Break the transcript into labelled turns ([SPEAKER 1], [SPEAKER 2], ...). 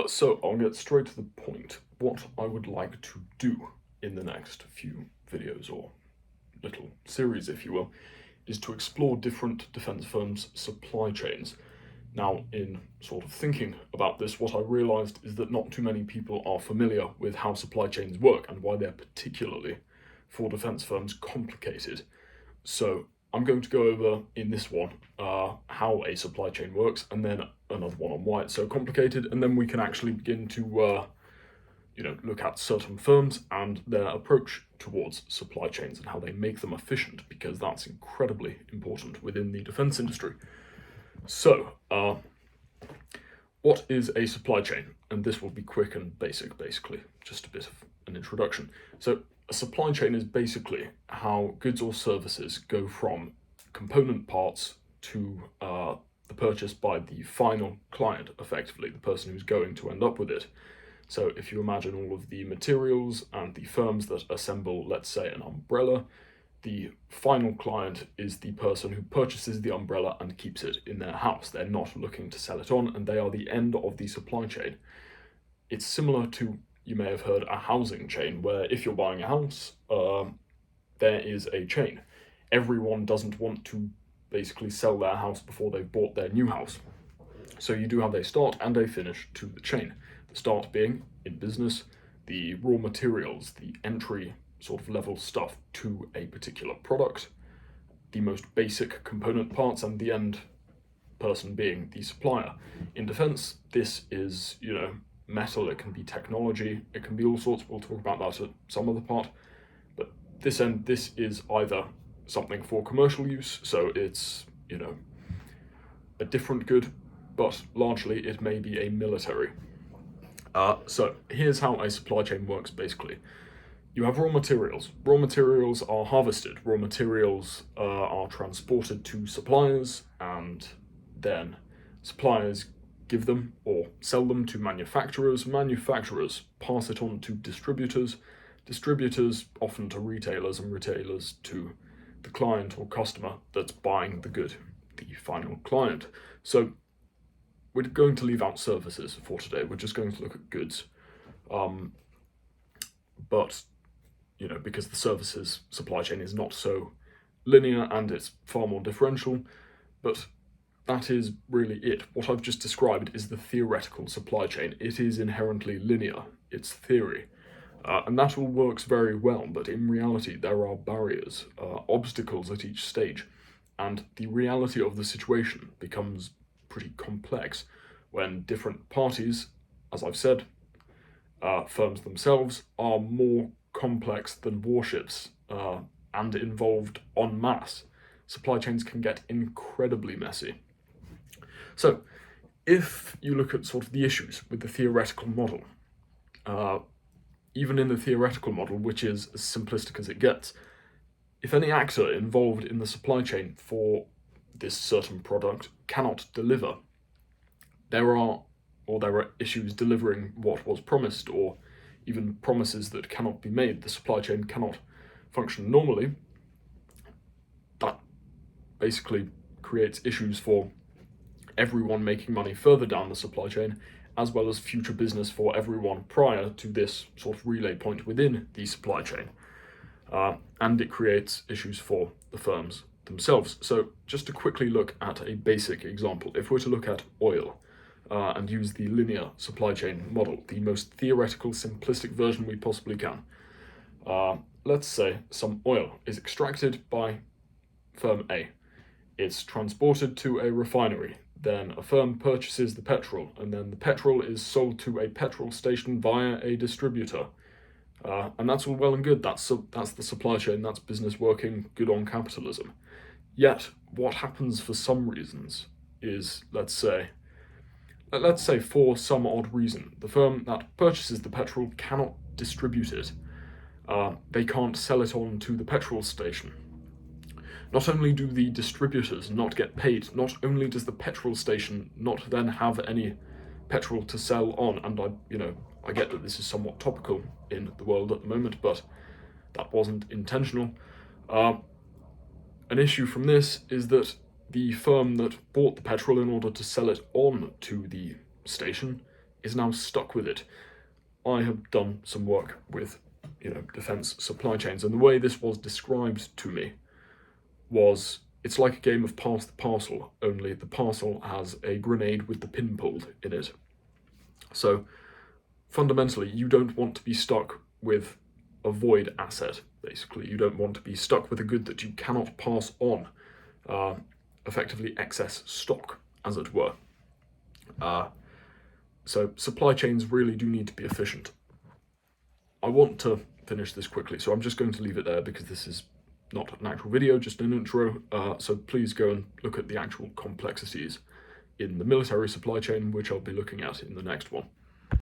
[SPEAKER 1] So I'll get straight to the point. What I would like to do in the next few videos, or little series, if you will, is to explore different defense firms' supply chains. Now, in sort of thinking about this, what I realized is that not too many people are familiar with how supply chains work and why they're particularly, for defense firms, complicated. So I'm going to go over in this one how a supply chain works, and then another one on why it's so complicated, and then we can actually begin to look at certain firms and their approach towards supply chains and how they make them efficient, because that's incredibly important within the defense industry. So, what is a supply chain? And this will be quick and basic, basically, just a bit of an introduction. So, a supply chain is basically how goods or services go from component parts to the purchase by the final client, effectively, the person who's going to end up with it. So, if you imagine all of the materials and the firms that assemble, let's say, an umbrella, the final client is the person who purchases the umbrella and keeps it in their house. They're not looking to sell it on, and they are the end of the supply chain. It's similar to, you may have heard, a housing chain, where if you're buying a house, there is a chain. Everyone doesn't want to basically sell their house before they've bought their new house. So you do have a start and a finish to the chain. The start being, in business, the raw materials, the entry sort of level stuff to a particular product, the most basic component parts, and the end person being the supplier. In defense, this is, metal, it can be technology, it can be all sorts. We'll talk about that at some other part. But this is either something for commercial use, so it's, a different good, but largely it may be a military. So here's how a supply chain works, basically. You have raw materials. Raw materials are harvested. Raw materials are transported to suppliers, and then suppliers give them or sell them to manufacturers. Manufacturers pass it on to distributors. Distributors often to retailers, and retailers to the client or customer that's buying the good, the final client. So we're going to leave out services for today. We're just going to look at goods. But because the services supply chain is not so linear and it's far more differential, but that is really it. What I've just described is the theoretical supply chain. It is inherently linear, it's theory. And that all works very well, but in reality, there are barriers, obstacles at each stage, and the reality of the situation becomes pretty complex when different parties, as I've said, firms themselves, are more complex than warships and involved en masse. Supply chains can get incredibly messy. So, if you look at sort of the issues with the theoretical model, even in the theoretical model, which is as simplistic as it gets, if any actor involved in the supply chain for this certain product cannot deliver, there are issues delivering what was promised, or even promises that cannot be made. The supply chain cannot function normally. That basically creates issues for everyone making money further down the supply chain, as well as future business for everyone prior to this sort of relay point within the supply chain. And it creates issues for the firms themselves. So just to quickly look at a basic example, if we're to look at oil, and use the linear supply chain model, the most theoretical, simplistic version we possibly can. Let's say some oil is extracted by firm A. It's transported to a refinery. Then a firm purchases the petrol, and then the petrol is sold to a petrol station via a distributor. And that's all well and good. That's the supply chain. That's business working good on capitalism. Yet, what happens for some reasons is, let's say for some odd reason, the firm that purchases the petrol cannot distribute it. They can't sell it on to the petrol station. Not only do the distributors not get paid, not only does the petrol station not then have any petrol to sell on, and I get that this is somewhat topical in the world at the moment, but that wasn't intentional. An issue from this is that the firm that bought the petrol in order to sell it on to the station is now stuck with it. I have done some work with, defense supply chains, and the way this was described to me was, it's like a game of pass the parcel, only the parcel has a grenade with the pin pulled in it. So fundamentally, you don't want to be stuck with a void asset, basically. You don't want to be stuck with a good that you cannot pass on, effectively excess stock, as it were. So supply chains really do need to be efficient. I want to finish this quickly, so I'm just going to leave it there because this is not an actual video, just an intro. So please go and look at the actual complexities in the military supply chain, which I'll be looking at in the next one.